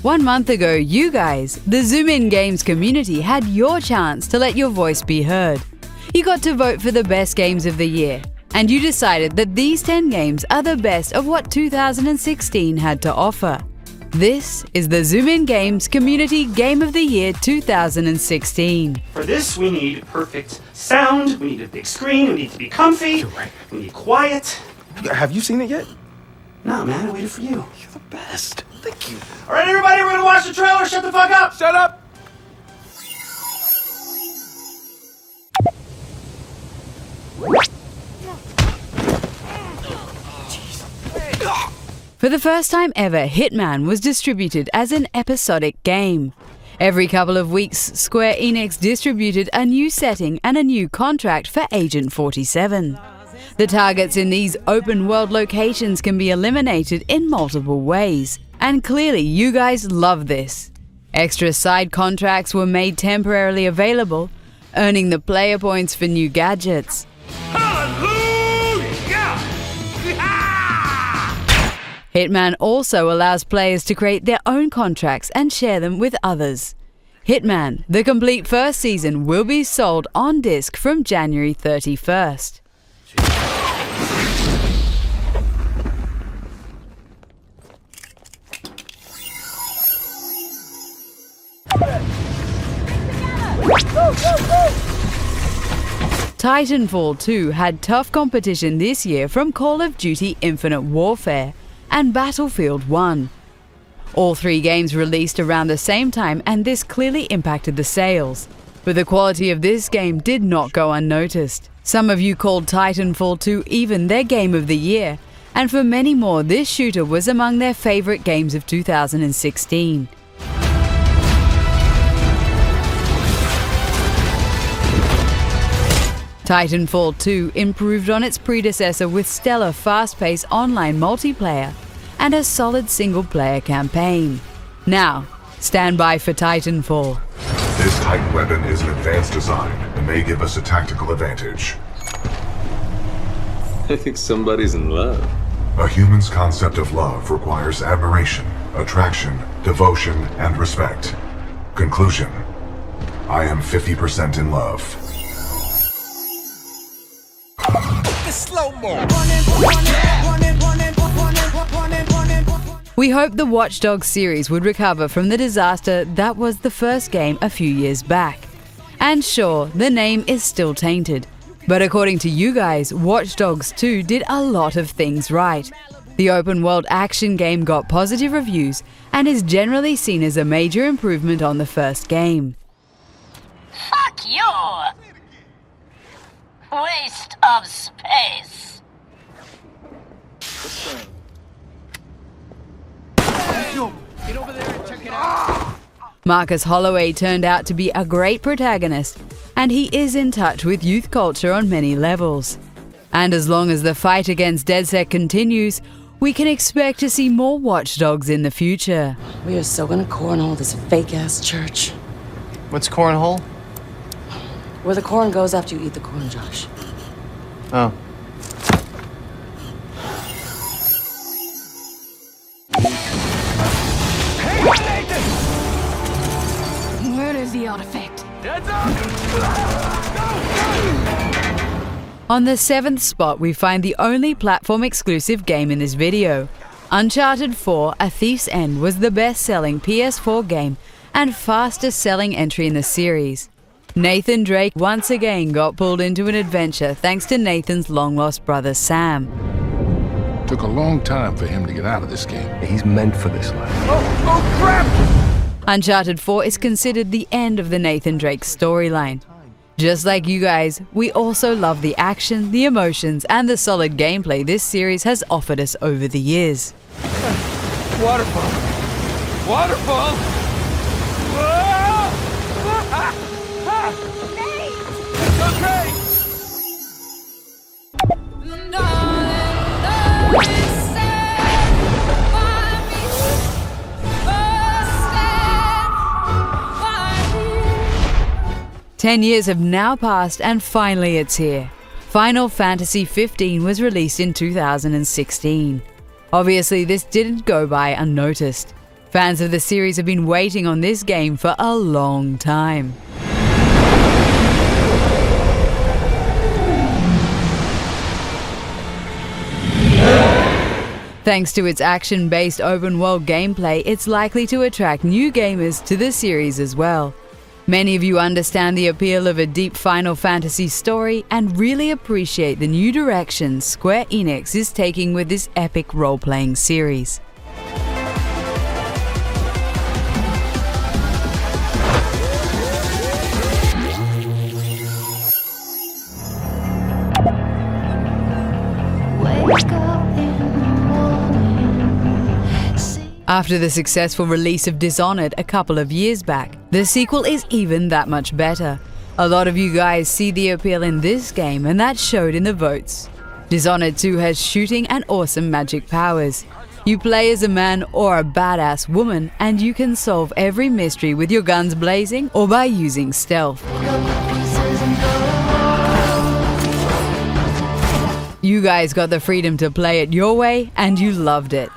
1 month ago, you guys, the ZoominGames community, had your chance to let your voice be heard. You got to vote for the best games of the year, and you decided that these 10 games are the best of what 2016 had to offer. This is the ZoominGames Community Game of the Year 2016. For this, we need perfect sound, we need a big screen, we need to be comfy, You're right. we need quiet. Have you seen it yet? No, man, I waited for you. You're the best. Thank you. All right, everybody, we're gonna watch the trailer. Shut the fuck up! Shut up! For the first time ever, Hitman was distributed as an episodic game. Every couple of weeks, Square Enix distributed a new setting and a new contract for Agent 47. The targets in these open-world locations can be eliminated in multiple ways, and clearly you guys love this. Extra side contracts were made temporarily available, earning the player points for new gadgets. Hitman also allows players to create their own contracts and share them with others. Hitman, the complete first season, will be sold on disc from January 31st. Titanfall 2 had tough competition this year from Call of Duty Infinite Warfare and Battlefield 1. All three games released around the same time, and this clearly impacted the sales. But the quality of this game did not go unnoticed. Some of you called Titanfall 2 even their game of the year, and for many more, this shooter was among their favorite games of 2016. Titanfall 2 improved on its predecessor with stellar fast-paced online multiplayer and a solid single-player campaign. Now, stand by for Titanfall. This Titan weapon is an advanced design and may give us a tactical advantage. I think somebody's in love. A human's concept of love requires admiration, attraction, devotion, and respect. Conclusion: I am 50% in love. We hope the Watch Dogs series would recover from the disaster that was the first game a few years back. And sure, the name is still tainted. But according to you guys, Watch Dogs 2 did a lot of things right. The open-world action game got positive reviews and is generally seen as a major improvement on the first game. Fuck you! Waste of space. Get over there and check it out. Marcus Holloway turned out to be a great protagonist, and he is in touch with youth culture on many levels. And as long as the fight against DedSec continues, we can expect to see more Watch Dogs in the future. We are so gonna cornhole this fake-ass church. What's cornhole? Where the corn goes after you eat the corn, Josh. Oh. Where is the artifact? On the 7th spot, we find the only platform-exclusive game in this video. Uncharted 4: A Thief's End was the best-selling PS4 game and fastest-selling entry in the series. Nathan Drake once again got pulled into an adventure thanks to Nathan's long-lost brother Sam. Took a long time for him to get out of this game. He's meant for this life. Oh crap! Uncharted 4 is considered the end of the Nathan Drake storyline. Just like you guys, we also love the action, the emotions, and the solid gameplay this series has offered us over the years. Waterfall! Waterfall! It's okay! Ten years have now passed and finally it's here. Final Fantasy XV was released in 2016. Obviously this didn't go by unnoticed. Fans of the series have been waiting on this game for a long time. Thanks to its action-based open-world gameplay, it's likely to attract new gamers to the series as well. Many of you understand the appeal of a deep Final Fantasy story and really appreciate the new direction Square Enix is taking with this epic role-playing series. After the successful release of Dishonored a couple of years back, the sequel is even that much better. A lot of you guys see the appeal in this game, and that showed in the votes. Dishonored 2 has shooting and awesome magic powers. You play as a man or a badass woman, and you can solve every mystery with your guns blazing or by using stealth. You guys got the freedom to play it your way, and you loved it.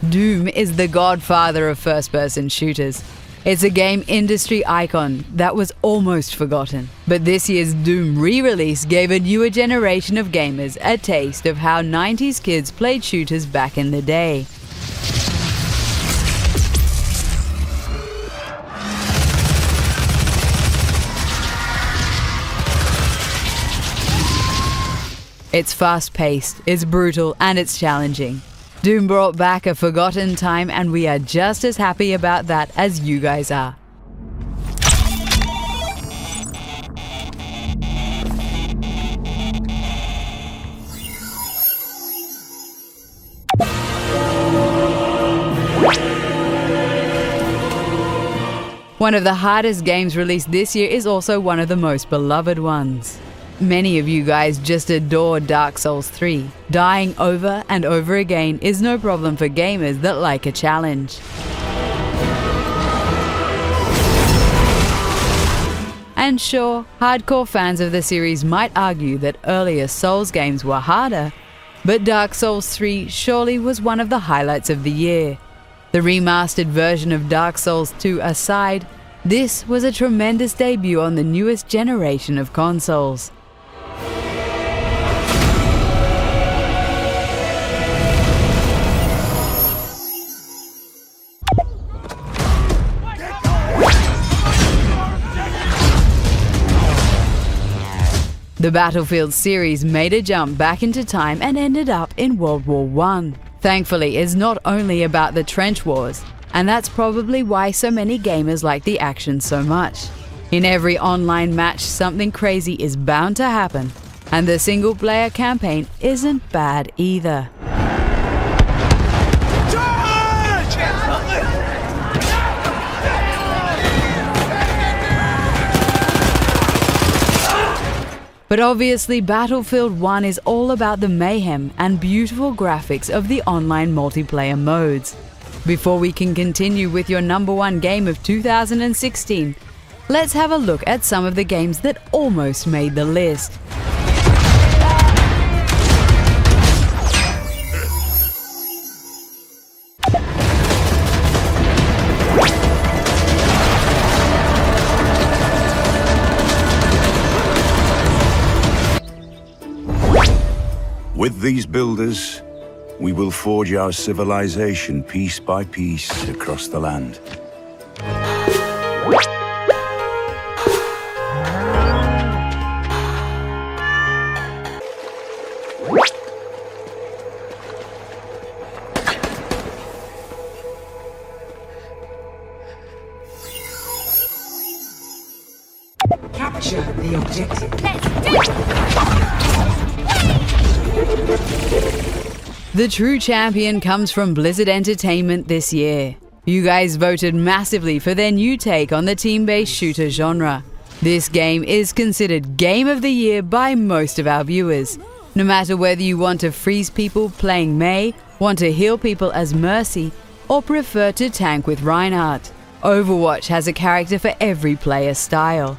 Doom is the godfather of first-person shooters. It's a game industry icon that was almost forgotten. But this year's Doom re-release gave a newer generation of gamers a taste of how 90s kids played shooters back in the day. It's fast-paced, it's brutal, and it's challenging. Doom brought back a forgotten time, and we are just as happy about that as you guys are. One of the hardest games released this year is also one of the most beloved ones. Many of you guys just adore Dark Souls 3. Dying over and over again is no problem for gamers that like a challenge. And sure, hardcore fans of the series might argue that earlier Souls games were harder, but Dark Souls 3 surely was one of the highlights of the year. The remastered version of Dark Souls 2 aside, this was a tremendous debut on the newest generation of consoles. The Battlefield series made a jump back into time and ended up in World War I. Thankfully, it's not only about the trench wars, and that's probably why so many gamers like the action so much. In every online match, something crazy is bound to happen, and the single-player campaign isn't bad either. But obviously, Battlefield 1 is all about the mayhem and beautiful graphics of the online multiplayer modes. Before we can continue with your number one game of 2016, let's have a look at some of the games that almost made the list. With these builders, we will forge our civilization piece by piece across the land. Capture the objective. The true champion comes from Blizzard Entertainment this year. You guys voted massively for their new take on the team-based shooter genre. This game is considered Game of the Year by most of our viewers. No matter whether you want to freeze people playing Mei, want to heal people as Mercy, or prefer to tank with Reinhardt. Overwatch has a character for every player style.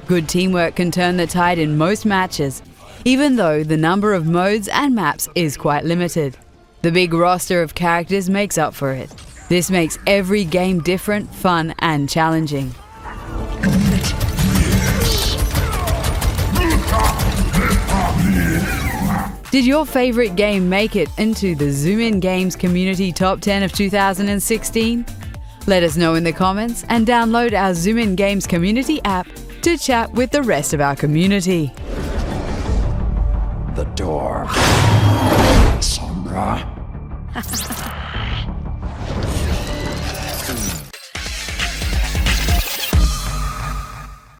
Good teamwork can turn the tide in most matches, even though the number of modes and maps is quite limited. The big roster of characters makes up for it. This makes every game different, fun, and challenging. Did your favorite game make it into the ZoominGames Community Top 10 of 2016? Let us know in the comments and download our ZoominGames Community app to chat with the rest of our community. The door. Sombra.